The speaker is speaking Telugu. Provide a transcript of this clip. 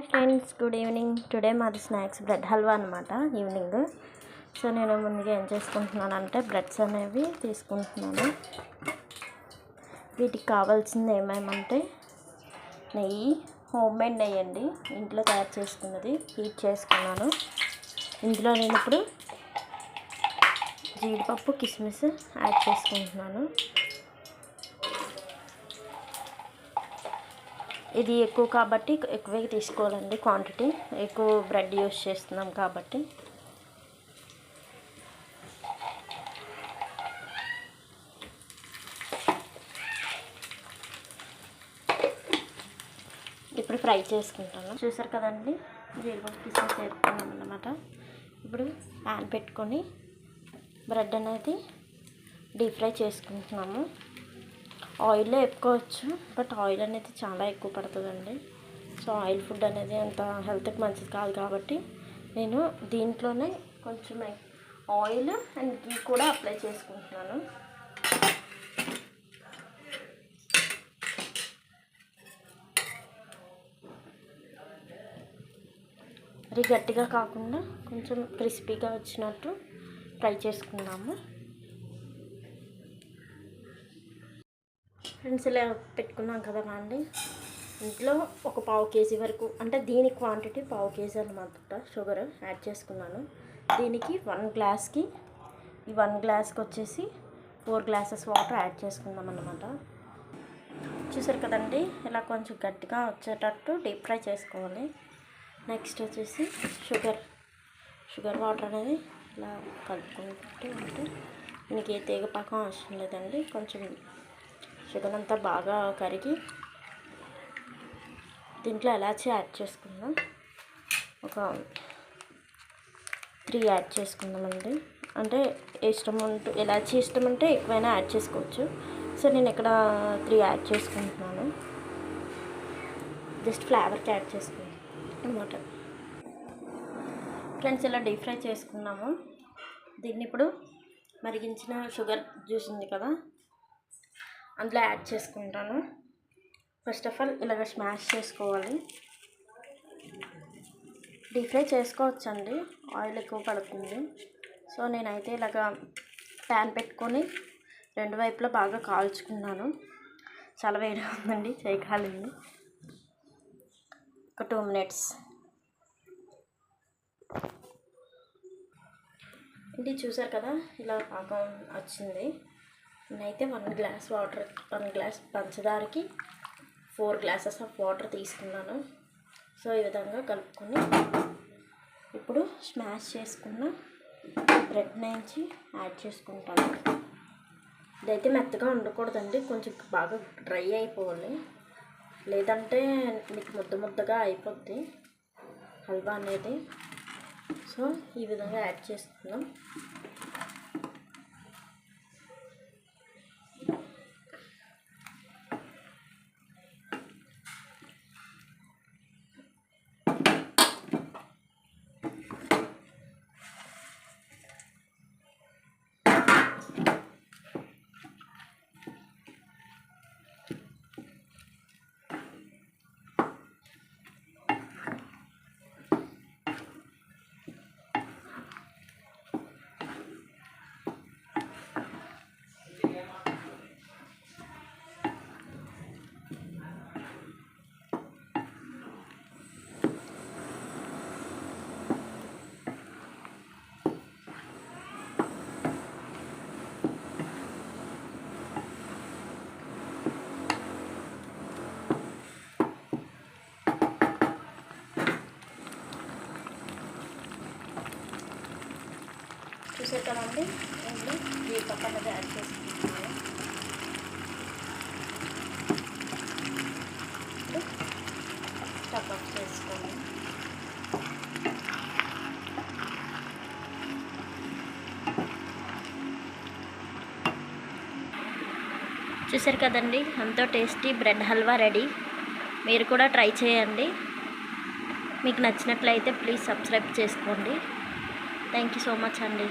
Friends good evening. టుడే మాది స్నాక్స్ బ్రెడ్ హల్వా అనమాట ఈవినింగ్. సో నేను ముందుగా ఏం చేసుకుంటున్నానంటే బ్రెడ్స్ అనేవి తీసుకుంటున్నాను. వీటికి కావాల్సింది ఏమేమంటే నెయ్యి, హోమ్ మేడ్ నెయ్యి అండి, ఇంట్లో తయారు చేసుకున్నది హీట్ చేసుకున్నాను. ఇందులో నేను ఇప్పుడు జీడిపప్పు కిస్మిస్ యాడ్ చేసుకుంటున్నాను. ఇది ఎక్కువ కాబట్టి ఎక్కువే తీసుకోవాలండి, క్వాంటిటీ ఎక్కువ బ్రెడ్ యూస్ చేస్తున్నాం కాబట్టి. ఇప్పుడు ఫ్రై చేసుకుంటాను. చూసారు కదండి, జీడిపప్పు కిస్మిస్ వేసుకున్నాం అన్నమాట. ఇప్పుడు ప్యాన్ పెట్టుకొని బ్రెడ్ అనేది డీప్ ఫ్రై చేసుకుంటున్నాము. ఆయిల్లో వేపుకోవచ్చు, బట్ ఆయిల్ అనేది చాలా ఎక్కువ పడుతుందండి. సో ఆయిల్ ఫుడ్ అనేది అంత హెల్త్కి మంచిది కాదు కాబట్టి నేను దీంట్లోనే కొంచెం ఆయిల్ అండ్ గీ కూడా అప్లై చేసుకుంటున్నాను. అది గట్టిగా కాకుండా కొంచెం క్రిస్పీగా వచ్చినట్టు ఫ్రై చేసుకున్నాము. ఫ్రెండ్స్ ఇలా పెట్టుకున్నాం కదా అండి, ఇంట్లో ఒక పావు కేజీ వరకు, అంటే దీని క్వాంటిటీ పావు కేజీ అన్నమాట షుగర్ యాడ్ చేసుకున్నాను. దీనికి 1 గ్లాస్కి ఈ 1 గ్లాస్కి వచ్చేసి 4 గ్లాసెస్ వాటర్ యాడ్ చేసుకుందాం అన్నమాట. చూసారు కదండి, ఇలా కొంచెం గట్టిగా వచ్చేటట్టు డీప్ ఫ్రై చేసుకోవాలి. నెక్స్ట్ వచ్చేసి షుగర్ వాటర్ అనేది ఇలా కలుపుకుంటూ ఉంటే దీనికి ఏ తీగ పాకం అవసరం లేదండి. కొంచెం షుగర్ అంతా బాగా కరిగి దీంట్లో ఎలాచీ యాడ్ చేసుకుందాం. ఒక 3 యాడ్ చేసుకుందామండి. అంటే ఇష్టం ఉంటే ఎలాచీ ఇష్టం ఉంటే ఎక్కువైనా యాడ్ చేసుకోవచ్చు. సో నేను ఇక్కడ 3 యాడ్ చేసుకుంటున్నాను. జస్ట్ ఫ్లేవర్కి యాడ్ చేసుకుంటాను అన్నమాట. ఫ్రెండ్స్ ఇలా డీప్ ఫ్రై చేసుకున్నాము. దీన్ని ఇప్పుడు మరిగించిన షుగర్ జ్యూస్ ఉంది కదా, అందులో యాడ్ చేసుకుంటాను. ఫస్ట్ ఆఫ్ ఆల్ ఇలాగ స్మాష్ చేసుకోవాలి. డీప్ ఫ్రై చేసుకోవచ్చండి, ఆయిల్ ఎక్కువ పడుతుంది. సో నేనైతే ఇలాగ ప్యాన్ పెట్టుకొని 2 వైపులా బాగా కాల్చుకున్నాను. చాలా వేడిగా ఉందండి, చేయి కాలింది. ఒక 2 మినిట్స్. ఇది చూసారు కదా, ఇలా పాకం వచ్చింది. నేనైతే 1 గ్లాస్ పంచదారకి 4 గ్లాసెస్ ఆఫ్ వాటర్ తీసుకున్నాను. సో ఈ విధంగా కలుపుకొని ఇప్పుడు స్మాష్ చేసుకున్న బ్రెడ్ నుంచి యాడ్ చేసుకుంటాను. ఇదైతే మెత్తగా ఉండకూడదండి, కొంచెం బాగా డ్రై అయిపోవాలి, లేదంటే మీకు ముద్దగా అయిపోద్ది హల్వా అనేది. సో ఈ విధంగా యాడ్ చేసుకుందాం. చూసే కదండి, ఇందులో జీడిపప్పు అనేది యాడ్ చేసుకుంటున్నాను. స్టవ్ ఆఫ్ చేసుకోండి. చూసారు కదండి, ఎంతో టేస్టీ బ్రెడ్ హల్వా రెడీ. మీరు కూడా ట్రై చేయండి. మీకు నచ్చినట్లయితే ప్లీజ్ సబ్స్క్రైబ్ చేసుకోండి. థ్యాంక్ యూ సో మచ్ అండి.